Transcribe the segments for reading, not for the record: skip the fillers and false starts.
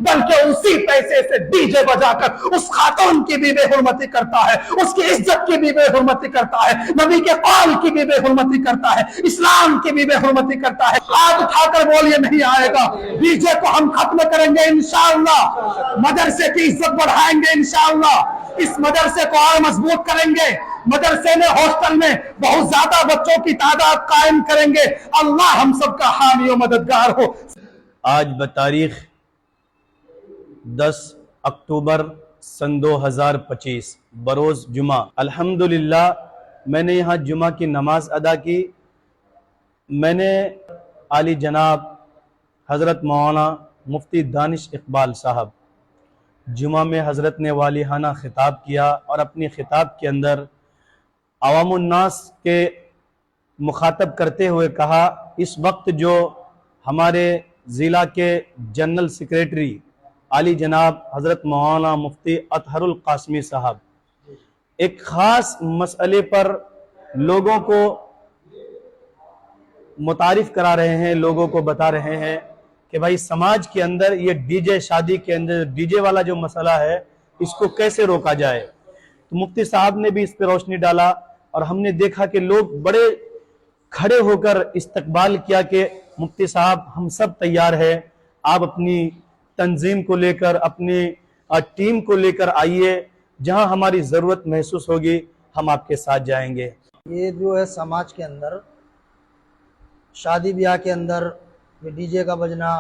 بلکہ اسی پیسے سے ڈیجے بجا کر اس خاتون کی بھی بے حرمتی کرتا ہے، اس کی عزت کی بھی بے حرمتی کرتا ہے، نبی کے قول کی بھی بے حرمتی کرتا ہے، اسلام کی بھی بے حرمتی کرتا ہے۔ ہاتھ اٹھا کر بولیے نہیں آئے گا۔ ڈیجے کو ہم ختم کریں گے انشاءاللہ، مدرسے کی عزت بڑھائیں گے انشاءاللہ، اس مدرسے کو اور مضبوط کریں گے، مدرسے میں ہاسٹل میں بہت زیادہ بچوں کی تعداد قائم کریں گے۔ اللہ ہم سب کا حامی و مددگار ہو۔ آج بتاریخ 10 اکتوبر سن 2025 بروز جمعہ، الحمدللہ میں نے یہاں جمعہ کی نماز ادا کی۔ میں نے عالی جناب حضرت مولانا مفتی دانش اقبال صاحب جمعہ میں حضرت نے والیانہ خطاب کیا، اور اپنی خطاب کے اندر عوام الناس کے مخاطب کرتے ہوئے کہا، اس وقت جو ہمارے ضلع کے جنرل سیکریٹری عالی جناب حضرت مولانا مفتی اطہر القاسمی صاحب ایک خاص مسئلے پر لوگوں کو متعارف کرا رہے ہیں، لوگوں کو بتا رہے ہیں کہ بھائی سماج کے اندر یہ ڈی جے، شادی کے اندر ڈی جے والا جو مسئلہ ہے اس کو کیسے روکا جائے۔ تو مفتی صاحب نے بھی اس پہ روشنی ڈالا، اور ہم نے دیکھا کہ لوگ بڑے کھڑے ہو کر استقبال کیا کہ مفتی صاحب ہم سب تیار ہیں، آپ اپنی تنظیم کو لے کر، اپنی ٹیم کو لے کر آئیے، جہاں ہماری ضرورت محسوس ہوگی ہم آپ کے ساتھ جائیں گے۔ یہ جو ہے سماج کے اندر شادی بیاہ کے اندر یہ ڈی جے کا بجنا،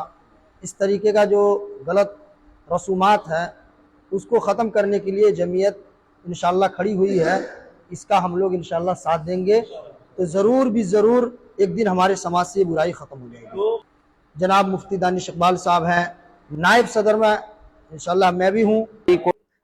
اس طریقے کا جو غلط رسومات ہے اس کو ختم کرنے کے لیے جمعیت انشاءاللہ کھڑی ہوئی ہے۔ اس کا ہم لوگ انشاءاللہ ساتھ دیں گے تو ضرور بھی ضرور ایک دن ہمارے سماج سے یہ برائی ختم ہو جائے گی۔ جناب مفتی دانش اقبال صاحب ہیں، نائب صدر میں انشاءاللہ میں بھی ہوں۔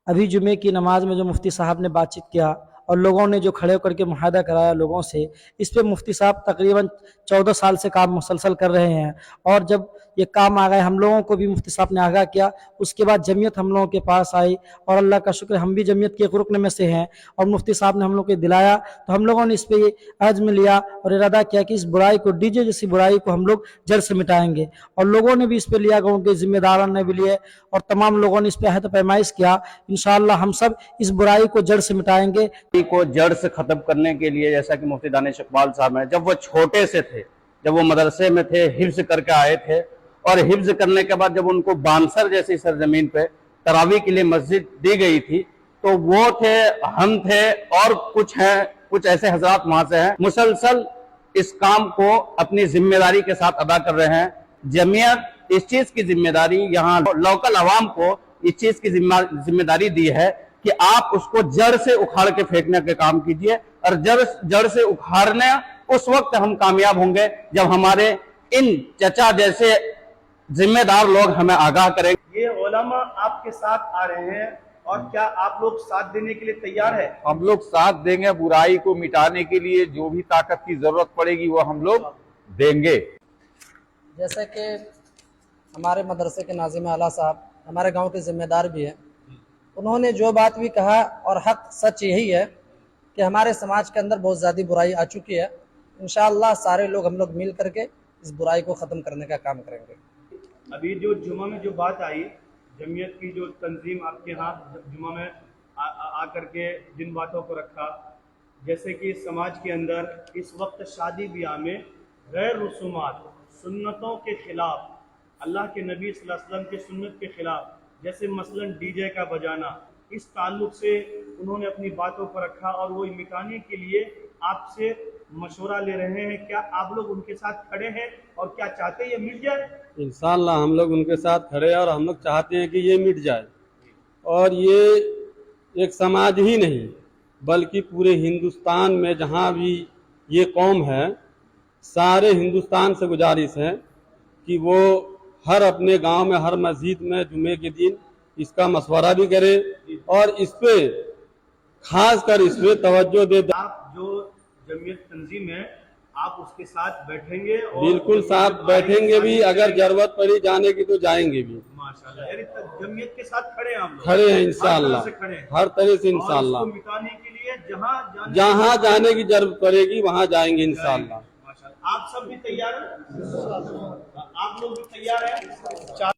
ابھی جمعے کی نماز میں جو مفتی صاحب نے بات چیت کیا اور لوگوں نے جو کھڑے ہو کر کے معاہدہ کرایا لوگوں سے، اس پہ مفتی صاحب تقریباً 14 سال سے کام مسلسل کر رہے ہیں، اور جب یہ کام آ گئے ہم لوگوں کو بھی مفتی صاحب نے آگاہ کیا، اس کے بعد جمعیت ہم لوگوں کے پاس آئی، اور اللہ کا شکر ہم بھی جمعیت کے ایک رکن میں سے ہیں، اور مفتی صاحب نے ہم لوگ کو دلایا تو ہم لوگوں نے اس پہ یہ عزم لیا اور ارادہ کیا کہ اس برائی کو، ڈی جے جیسی برائی کو ہم لوگ جڑ سے مٹائیں گے، اور لوگوں نے بھی اس پہ لیا، گاؤں کے ذمہ داران نے بھی لیے، اور تمام لوگوں نے اس پہ عہد پیمائش کیا۔ انشاءاللہ ہم سب اس برائی کو جڑ سے مٹائیں گے۔ کو جڑ سے ختم کرنے کے لیے، جیسا کہ مفتی دانش اقبال صاحب ہیں، جب وہ چھوٹے سے تھے، جب وہ مدرسے میں تھے، حفظ کر کے آئے تھے، اور حفظ کرنے کے بعد جب ان کو بانسر جیسی سرزمین پہ تراویح کے لیے مسجد دی گئی تھی، تو وہ تھے، ہم تھے، اور کچھ ہیں، کچھ ایسے حضرات وہاں سے ہیں، مسلسل اس کام کو اپنی ذمہ داری کے ساتھ ادا کر رہے ہیں۔ جمعیت اس چیز کی ذمہ داری، یہاں لوکل عوام کو اس چیز کی ذمہ داری دی ہے کہ آپ اس کو جڑ سے اکھاڑ کے پھینکنے کے کام کیجئے، اور جڑ سے اکھاڑنے اس وقت ہم کامیاب ہوں گے جب ہمارے ان چچا جیسے ذمہ دار لوگ ہمیں آگاہ کریں گے۔ یہ علماء آپ کے ساتھ آ رہے ہیں، اور کیا آپ لوگ ساتھ دینے کے لیے تیار ہیں؟ ہم لوگ ساتھ دیں گے، برائی کو مٹانے کے لیے جو بھی طاقت کی ضرورت پڑے گی وہ ہم لوگ دیں گے۔ جیسے کہ ہمارے مدرسے کے ناظم اعلیٰ صاحب ہمارے گاؤں کے ذمہ دار بھی ہیں، انہوں نے جو بات بھی کہا، اور حق سچ یہی ہے کہ ہمارے سماج کے اندر بہت زیادہ برائی آ چکی ہے۔ انشاءاللہ سارے لوگ ہم لوگ مل کر کے اس برائی کو ختم کرنے کا کام کریں گے۔ ابھی جو جمعہ میں جو بات آئی، جمعیت کی جو تنظیم آپ کے ہاں جمعہ میں آ کر کے جن باتوں کو رکھا، جیسے کہ سماج کے اندر اس وقت شادی بیاہ میں غیر رسومات، سنتوں کے خلاف، اللہ کے نبی صلی اللہ علیہ وسلم کے سنت کے خلاف، جیسے مثلاً ڈی جے کا بجانا، اس تعلق سے انہوں نے اپنی باتوں کو رکھا، اور وہ مٹانے کے لیے آپ سے مشورہ لے رہے ہیں۔ کیا آپ لوگ ان کے ساتھ کھڑے ہیں، اور کیا چاہتے ہیں یہ مٹ جائے؟ انشاءاللہ ہم لوگ ان کے ساتھ کھڑے ہیں، اور ہم لوگ چاہتے ہیں کہ یہ مٹ جائے، اور یہ ایک سماج ہی نہیں بلکہ پورے ہندوستان میں جہاں بھی یہ قوم ہے، سارے ہندوستان سے گزارش ہے کہ وہ ہر اپنے گاؤں میں، ہر مسجد میں جمعے کے دن اس کا مشورہ بھی کرے، اور اس پہ خاص کر اس پہ توجہ دے۔ آپ جو جمعیت تنظیم ہے، آپ اس کے ساتھ بیٹھیں گے؟ اور بالکل ساتھ بیٹھیں گے بھی، اگر ضرورت پڑی جانے کی تو جائیں گے بھی۔ ماشاءاللہ، یعنی جمعیت کے ساتھ کھڑے ہیں آپ لوگ؟ کھڑے ہیں انشاءاللہ، ہر طرح سے اور انشاءاللہ، اس کو مٹانے کے لیے جہاں جانے کی ضرورت پڑے گی وہاں جائیں گے انشاءاللہ۔ آپ سب بھی تیار ہیں؟ آپ لوگ بھی تیار ہیں؟